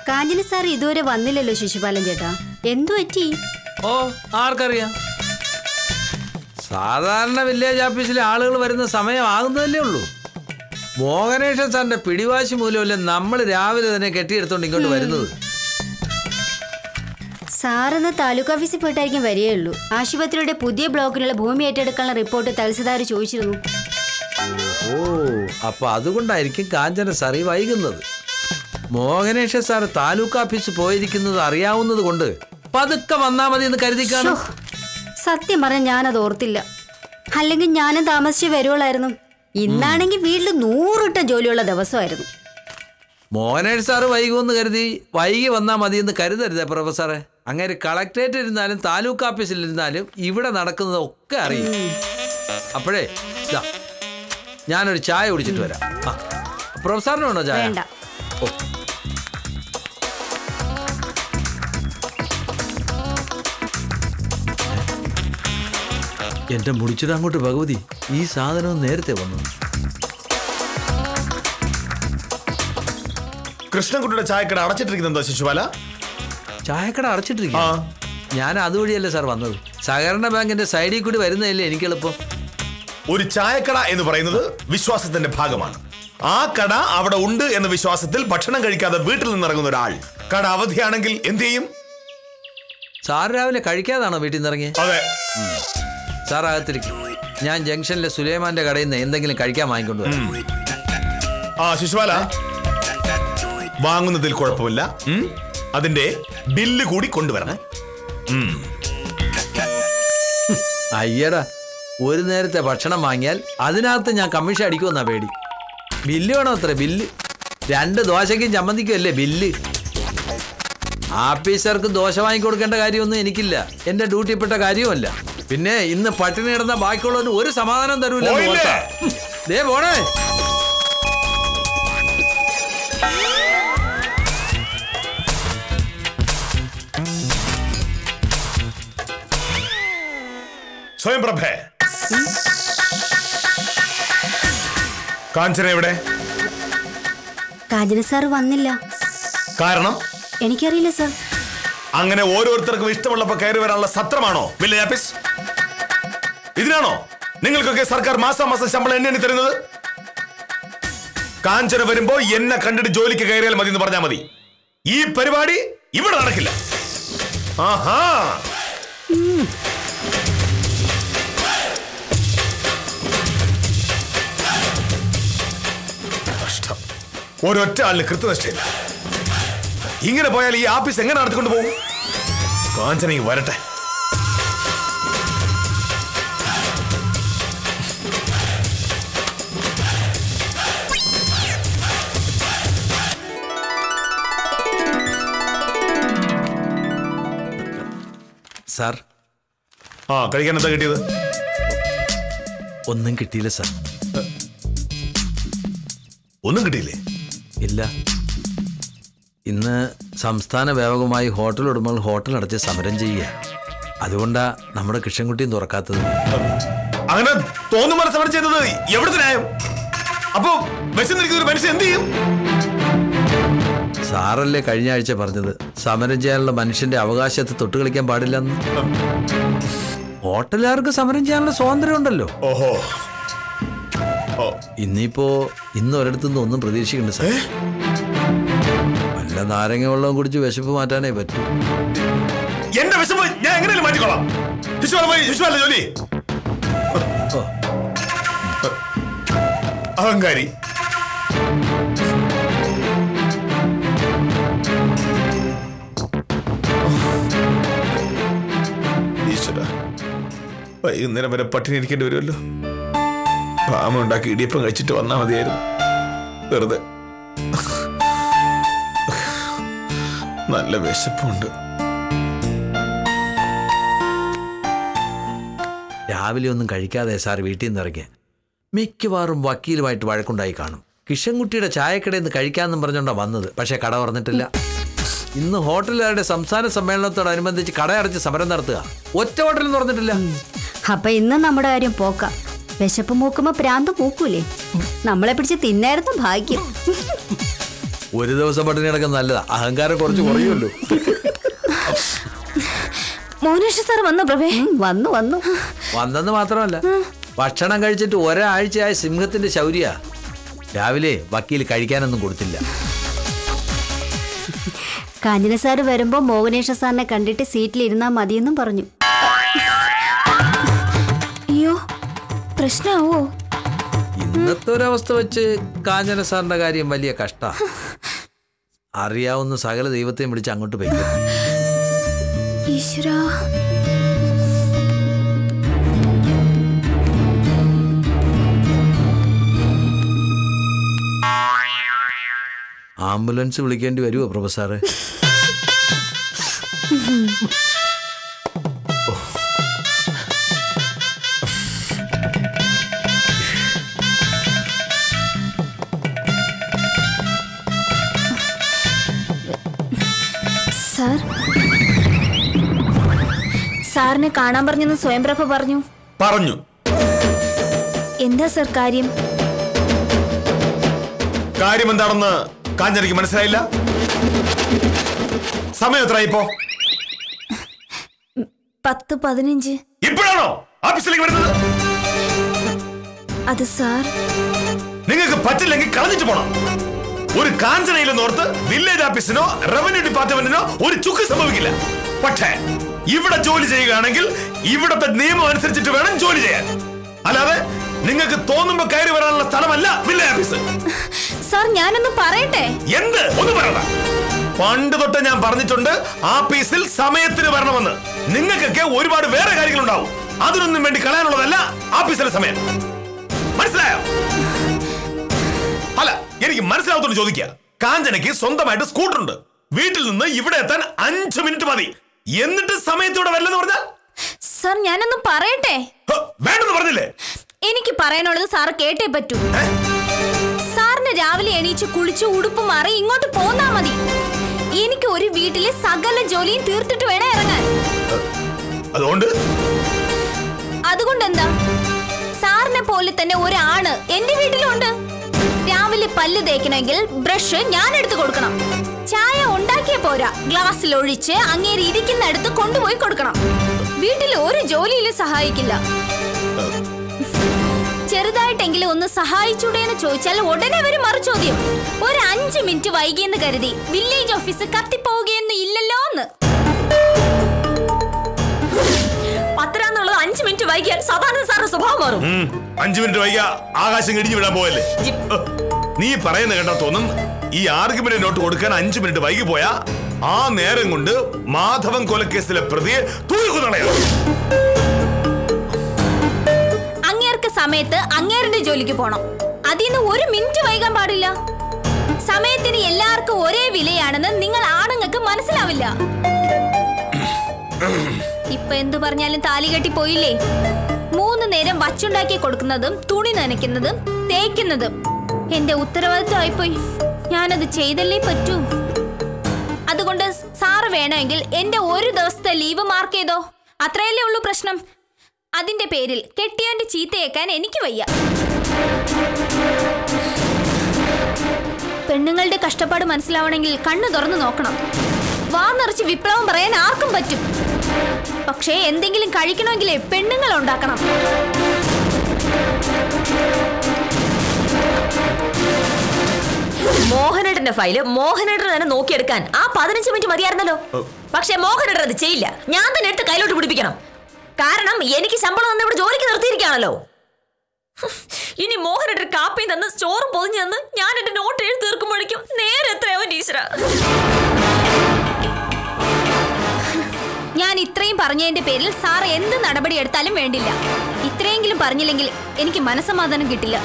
കാഞ്ചന sir ഇതുവരെ വന്നില്ലല്ലോ ശിശുപാലൻ ചേട്ടാ, എന്തു പറ്റി? ഓ, ആർക്കറിയാം. സാധാരണ വില്ലേജ് ഓഫീസിലെ ആളുകൾ വരുന്ന സമയമാകുന്നതല്ലേ ഉള്ളൂ. മോഹനേഷൻ സാറിന്റെ പിടിവാശി മൂലമല്ലേ നമ്മൾ രാവിലെ തന്നെ കെട്ടിയെടുത്തോണ്ട് ഇങ്ങോട്ട് വരുന്നത്. സാറെന്ന് താലൂക്ക് ഓഫീസിൽ പോയിട്ടായിരിക്കും വരികയുള്ളൂ. ആശുപത്രിയുടെ പുതിയ ബ്ലോക്കിനുള്ള ഭൂമി ഏറ്റെടുക്കാനുള്ള റിപ്പോർട്ട് തഹസിൽദാർ ചോദിച്ചിരുന്നു. ഓ, അപ്പൊ അതുകൊണ്ടായിരിക്കും കാഞ്ചന സാറി വൈകുന്നത്. മോഹനേഷൻ സാർ താലൂക്ക് ഓഫീസ് പോയിരിക്കുന്നത് അറിയാവുന്നത് കൊണ്ട് പതുക്കെ വന്നാ മതി എന്ന് കരുതിക്കാണ്. സത്യം പറഞ്ഞ ഞാനത് ഓർത്തില്ല, അല്ലെങ്കിൽ ഞാനും താമസിച്ച് വരുവുള്ളായിരുന്നു. ഇന്നാണെങ്കിൽ വീട്ടിൽ 100 ജോലിയുള്ള ദിവസമായിരുന്നു. മോഹനേഷൻ സാറ് വൈകുമെന്ന് കരുതി വൈകി വന്നാൽ മതി എന്ന് കരുതരുതേ പ്രൊഫസറെ. അങ്ങനെ കളക്ടറേറ്റ് ഇരുന്നാലും താലൂക്ക് ഓഫീസിലിരുന്നാലും ഇവിടെ നടക്കുന്നതൊക്കെ അറിയും. അപ്പോഴേ ഞാനൊരു ചായ കുടിച്ചിട്ട് വരാം. പ്രൊഫസറിന് വേണോ ചായ? വേണ്ട. ഓ, എന്റെ മുടിച്ചിട്ട് അങ്ങോട്ട് ഭഗവതി, ഈ സാധനം നേരത്തെ വന്നു. കൃഷ്ണൻകുട്ടിയുടെ ചായക്കട അടച്ചിട്ടിരിക്കുന്നുണ്ടോ ശിശുപാല? ചായക്കട അടച്ചിട്ടിരിക്കും. ഞാൻ അതുവഴിയല്ലേ സാർ വന്നത്. സഹകരണ ബാങ്കിന്റെ സൈഡിൽ കൂടി വരുന്നതല്ലേ എനിക്ക് എളുപ്പം. ഒരു ചായക്കട എന്ന് പറയുന്നത് വിശ്വാസത്തിന്റെ ഭാഗമാണ്. ആ കട അവിടെ ഉണ്ട് എന്ന വിശ്വാസത്തിൽ ഭക്ഷണം കഴിക്കാതെ വീട്ടിൽ നിന്നിറങ്ങുന്ന ഒരാൾ കട അവധിയാണെങ്കിൽ എന്ത് ചെയ്യും? സാർ രാവിലെ കഴിക്കാതാണോ വീട്ടിൽ നിന്ന് ഇറങ്ങി? അതെ. സാർ അകത്തിരിക്കും. ഞാൻ ജംഗ്ഷനിലെ സുലൈമാന്റെ കടയിൽ നിന്ന് എന്തെങ്കിലും കഴിക്കാൻ വാങ്ങിക്കൊണ്ട് വരാം. ശിശുപാല, വാങ്ങുന്നതിൽ കുഴപ്പമില്ല. അതിന്റെ ബില്ല് കൂടി കൊണ്ടുവരണം. അയ്യടാ, ഒരു നേരത്തെ ഭക്ഷണം വാങ്ങിയാൽ അതിനകത്ത് ഞാൻ കമ്മീഷൻ അടിക്കുമെന്നാ പേടി. ബില്ല് വേണോ? അത്ര ബില്ല് 2 ദോശയ്ക്കും ചമ്മന്തിക്കും അല്ലേ ബില്ല്? ആഫീസർക്ക് ദോശ വാങ്ങിക്കൊടുക്കേണ്ട കാര്യമൊന്നും എനിക്കില്ല. എന്റെ ഡ്യൂട്ടിപ്പെട്ട കാര്യവുമല്ല. പിന്നെ ഇന്ന് പട്ടിണി കിടന്ന ബാക്കിയുള്ളവന് ഒരു സമാധാനം തരൂല. ദേ പോണേ. സ്വയംപ്രഭേ, കാഞ്ചന എവിടെ? കാഞ്ചന സാർ വന്നില്ല. കാരണം? എനിക്കറിയില്ല സാർ. അങ്ങനെ ഓരോരുത്തർക്കും ഇഷ്ടമുള്ളപ്പോ കയറി വരാനുള്ള സത്രമാണോ വില്ലേജ് ഓഫീസ്? ഇതിനാണോ നിങ്ങൾക്കൊക്കെ സർക്കാർ മാസാമാസം ശമ്പളം എണ്ണി തരുന്നത്? കാഞ്ചന വരുമ്പോ എന്നെ കണ്ടിട്ട് ജോലിക്ക് കയറിയാൽ മതി എന്ന് പറഞ്ഞാൽ മതി. ഈ പരിപാടി ഇവിടെ നടക്കില്ല. ആഹാ, കഷ്ടം. ഒരൊറ്റ ആളിന് കൃത്യനിഷ്ഠയില്ല. ഇങ്ങനെ പോയാൽ ഈ ആഫീസ് എങ്ങനെ നടത്തിക്കൊണ്ട് പോകും? കാഞ്ചന വരട്ടെ. സാർ, കഴിക്കാൻ എന്താ കിട്ടിയത്? ഒന്നും കിട്ടിയില്ല സാർ. ഒന്നും കിട്ടിയില്ലേ? ഇല്ല. ഇന്ന് സംസ്ഥാന വ്യാപകമായി ഹോട്ടൽ ഉടമകൾ ഹോട്ടൽ അടച്ച് സമരം ചെയ്യുക. അതുകൊണ്ടാ നമ്മുടെ കൃഷ്ണൻകുട്ടിയും തുറക്കാത്തത്. അങ്ങനെ തോന്നുമ്പോൾ സമരം ചെയ്തത് എവിടുത്തെ ന്യായം? അപ്പോ വിശന്നിരിക്കുന്ന ഒരു മനുഷ്യൻ എന്ത് ചെയ്യും? സാറല്ലേ കഴിഞ്ഞ ആഴ്ച പറഞ്ഞത് സമരം ചെയ്യാനുള്ള മനുഷ്യന്റെ അവകാശത്തെ തൊട്ട് കളിക്കാൻ പാടില്ലെന്ന്. ഹോട്ടലുകാർക്ക് സമരം ചെയ്യാനുള്ള സ്വാതന്ത്ര്യം ഉണ്ടല്ലോ. ഓഹോ, ഇന്ന് ഒരിടത്തുനിന്ന് ഒന്നും പ്രതീക്ഷിക്കണ്ട സാർ. വല്ല നാരങ്ങ വെള്ളം കുടിച്ച് വിശപ്പ് മാറ്റാനേ പറ്റൂ. എന്റെ വിശപ്പ് ഞാൻ എങ്ങനെയും മാറ്റിക്കോളാം. ജോലി അഹങ്കാരി. വൈകുന്നേരം വരെ പട്ടിണി ഇരിക്കേണ്ടി വരുമല്ലോ. പാമ ഉണ്ടാക്കി ഇടിയപ്പം കഴിച്ചിട്ട് വന്നാൽ മതിയായിരുന്നു. വെറുതെ നല്ല വിശപ്പുണ്ട്. രാവിലെ ഒന്നും കഴിക്കാതെ സാർ വീട്ടിൽ നിന്ന് ഇറങ്ങിയ മിക്കവാറും വക്കീലുമായിട്ട് വഴക്കുണ്ടായി കാണും. കിഷൻകുട്ടിയുടെ ചായക്കടയിൽ നിന്ന് കഴിക്കാമെന്നും പറഞ്ഞുകൊണ്ടാണ് വന്നത്. പക്ഷേ കട തുറന്നിട്ടില്ല. ഇന്ന് ഹോട്ടലുകാരുടെ സംസ്ഥാന സമ്മേളനത്തോടനുബന്ധിച്ച് കടയടച്ച് സമരം നടത്തുക. ഒറ്റ ഹോട്ടലും തുറന്നിട്ടില്ല. അപ്പൊ ഇന്ന് നമ്മുടെ കാര്യം പോക്ക. വിശപ്പ് മൂക്കുമ്പോ പ്രാന്ത് മൂക്കൂലേ? നമ്മളെ പിടിച്ച് തിന്നായിരുന്നു ഭാഗ്യം. ഒരു ദിവസം പട്ടിണി കിടക്കുന്നത് നല്ലതാ, അഹങ്കാരം കുറച്ച് കുറയുമല്ലോ. മോഹനേഷ് സാർ വന്നോ പ്രഭേ? വന്നു വന്നു. വന്നെന്ന് മാത്രമല്ല, ഭക്ഷണം കഴിച്ചിട്ട് ഒരാഴ്ചയായ സിംഹത്തിന്റെ ശൗര്യ. രാവിലെ വക്കീൽ കഴിക്കാനൊന്നും കൊടുത്തില്ല. കാഞ്ചന സാറ് വരുമ്പോ മോഹനേഷ സാറിനെ കണ്ടിട്ട് സീറ്റിലിരുന്നാ മതിയെന്നും പറഞ്ഞു. അയ്യോ, പ്രശ്നമാവോ? ഇന്നത്തെ ഒരവസ്ഥ വെച്ച് കാഞ്ചന സാറിന്റെ കാര്യം വലിയ കഷ്ടാ. അറിയാവുന്ന സകല ദൈവത്തെയും വിളിച്ച് അങ്ങോട്ട് പോയി. ഈശ്വരാ, ആംബുലൻസ് വിളിക്കേണ്ടി വരുമോ പ്രൊഫസറെ? സാർ, സാറിനെ കാണാൻ പറഞ്ഞെന്ന് സ്വയംപ്രഭ പറഞ്ഞു. എന്താ സാർ കാര്യം? കാര്യം എന്താണെന്ന് കാഞ്ചനയ്ക്ക് മനസ്സിലായില്ല. സമയം എത്രയായിപ്പോ? 10:15. ഇപ്പോഴാണോ ഓഫീസിലേക്ക് വരുന്നത്? അത് സാർ, നിങ്ങൾക്ക് പറ്റില്ലെങ്കിൽ കളഞ്ഞിട്ട് പോണം. ഒരു കാഞ്ചനയിലെന്നോർത്ത് വില്ലേജ് ഓഫീസിനോ റവന്യൂ ഡിപ്പാർട്ട്മെന്റിനോ ഒരു ചുക്ക് സംഭവിക്കില്ല. പക്ഷേ ഇവിടെ ജോലി ചെയ്യുകയാണെങ്കിൽ ഇവിടത്തെ നിയമം അനുസരിച്ചിട്ട് വേണം ജോലി ചെയ്യാൻ. അല്ലാതെ നിങ്ങൾക്ക് തോന്നുമ്പോ കയറി വരാനുള്ള സ്ഥലമല്ല വില്ലേജ് ഓഫീസ്. സാർ ഞാനൊന്ന് പറയട്ടെ. എന്ത്? ഒന്ന് പറയണ്ട. പണ്ട് തൊട്ട് ഞാൻ പറഞ്ഞിട്ടുണ്ട് ആഫീസിൽ സമയത്തിന് വരണമെന്ന്. നിങ്ങൾക്കൊക്കെ ഒരുപാട് വേറെ കാര്യങ്ങളുണ്ടാവും. അതിനൊന്നും വേണ്ടി കളയാനുള്ളതല്ല ആഫീസിലെ സമയം. മനസ്സിലായോ? അല്ല, എനിക്ക് മനസ്സിലാവത്തോണ്ട് ചോദിക്കുക. കാഞ്ചനയ്ക്ക് സ്വന്തമായിട്ട് സ്കൂട്ടർ ഉണ്ട്. വീട്ടിൽ നിന്ന് ഇവിടെ എത്താൻ 5 മിനിറ്റ് മതി. എന്നിട്ട് സമയത്തോടെ വരില്ലെന്ന് പറഞ്ഞാൽ? സാർ ഞാനൊന്ന് പറയട്ടെ. വേണ്ടെന്ന് പറഞ്ഞില്ലേ? എനിക്ക് പറയാനുള്ളത് സാറ് കേട്ടേ പറ്റൂ. സാറിന് രാവിലെ എണീച്ച് കുളിച്ച് ഉടുപ്പ് മാറി ഇങ്ങോട്ട് പോന്നാ മതി. എനിക്ക് ഒരു വീട്ടിലെ സകല ജോലിയും തീർത്തിട്ട് വേണം ഇറങ്ങാൻ. അതുകൊണ്ട് എന്താ? സാറിനെ പോലെ തന്നെ ഒരാണ് എന്റെ വീട്ടിലുണ്ട്. രാവിലെ പല്ല് തേക്കണമെങ്കിൽ ബ്രഷ് ഞാൻ എടുത്തു കൊടുക്കണം. ചായ ഉണ്ടാക്കിയ പോരാ, ഗ്ലാസ്സിൽ ഒഴിച്ച് അങ്ങേര് ഇരിക്കുന്നിടത്ത് കൊണ്ടുപോയി കൊടുക്കണം. വീട്ടിൽ ഒരു ജോലിയിലും സഹായിക്കില്ല. ചെറുതായിട്ടെങ്കിലും ഒന്ന് സഹായിച്ചൂടെന്ന് ചോദിച്ചാൽ ഉടനെ വരും മറു ചോദ്യം. ഒരു 5 മിനിറ്റ് വൈകിയെന്ന് കരുതി വില്ലേജ് ഓഫീസ് കത്തിപ്പോവുകയൊന്നും ഇല്ലല്ലോ എന്ന്. പത്തരാന്നുള്ളത് 5 മിനിറ്റ് വൈകിയാൽ സാധാരണ സാറിന്റെ സ്വഭാവം മാറും. 5 മിനിറ്റ് വൈകിയാ ആകാശം ഇടിഞ്ഞു വിടാൻ പോയല്ലേ? നീ പറയുന്ന കേട്ടാ തോന്നും ഈ ആർഗ്യുമെന്റ് നോട്ട് കൊടുക്കാൻ 5 മിനിറ്റ് വൈകി പോയാ ആ നേരം കൊണ്ട് മാധവൻ കൊലക്കേസിലെ പ്രതിയെ തൂക്കിക്കൊന്നളയോ. അങ്ങേർക്ക് സമയത്ത് അങ്ങേരുടെ ജോലിക്ക് പോണം. അതിന്ന് 1 മിനിറ്റ് വൈകാൻ പാടില്ല. സമയത്തിന് എല്ലാവർക്കും ഒരേ വിലയാണെന്ന് നിങ്ങൾ ആണുങ്ങൾക്ക് മനസ്സിലാവില്ല. ഇപ്പൊ എന്തു പറഞ്ഞാലും താലി കെട്ടി പോയില്ലേ? 3 നേരം വച്ചുണ്ടാക്കി കൊടുക്കുന്നതും തുണി നനയ്ക്കുന്നതും തേക്കുന്നതും എന്റെ ഉത്തരവാദിത്വമായിപ്പോയി. ഞാനത് ചെയ്തല്ലേ പറ്റൂ. അതുകൊണ്ട് സാറ് വേണമെങ്കിൽ എന്റെ 1 ദിവസത്തെ ലീവ് മാർക്ക് ചെയ്തോ. അത്രയല്ലേ ഉള്ളൂ പ്രശ്നം. അതിന്റെ പേരിൽ കെട്ടിയോന്റെ ചീത്തയേക്കാൻ എനിക്ക് വയ്യ. പെണ്ണുങ്ങളുടെ കഷ്ടപ്പാട് മനസ്സിലാവണമെങ്കിൽ കണ്ണു തുറന്നു നോക്കണം. വാ നിറച്ച് വിപ്ലവം പറയാൻ ആർക്കും പറ്റും. പക്ഷേ എന്തെങ്കിലും കഴിക്കണമെങ്കിലേ പെണ്ണുങ്ങൾ ഉണ്ടാക്കണം. മോഹനേട്ടന്റെ ഫയല് മോഹനേട്ടൻ തന്നെ നോക്കിയെടുക്കാൻ ആ 15 മിനിറ്റ് മതിയായിരുന്നല്ലോ. പക്ഷെ മോഹനേട്ടൻ അത് ചെയ്യില്ല. ഞാൻ തന്നെ എടുത്ത് കയ്യിലോട്ട് പിടിപ്പിക്കണം. കാരണം എനിക്ക് ശമ്പളം തന്ന് ഇവിടെ ജോലിക്ക് നിർത്തിയിരിക്കുകയാണല്ലോ. ഇനി മോഹനേട്ടൻ കാപ്പി തന്ന് ചോറും പൊതിഞ്ഞു തന്ന് ഞാൻ എന്റെ നോട്ട് എഴുതി തീർക്കുമ്പോഴേക്കും നേരെ എത്രയോ ടീച്ചറാ. ഞാൻ ഇത്രയും പറഞ്ഞതിന്റെ പേരിൽ സാർ എന്ത് നടപടി എടുത്താലും വേണ്ടില്ല. ഇത്രയെങ്കിലും പറഞ്ഞില്ലെങ്കിൽ എനിക്ക് മനസ്സമാധാനം കിട്ടില്ല.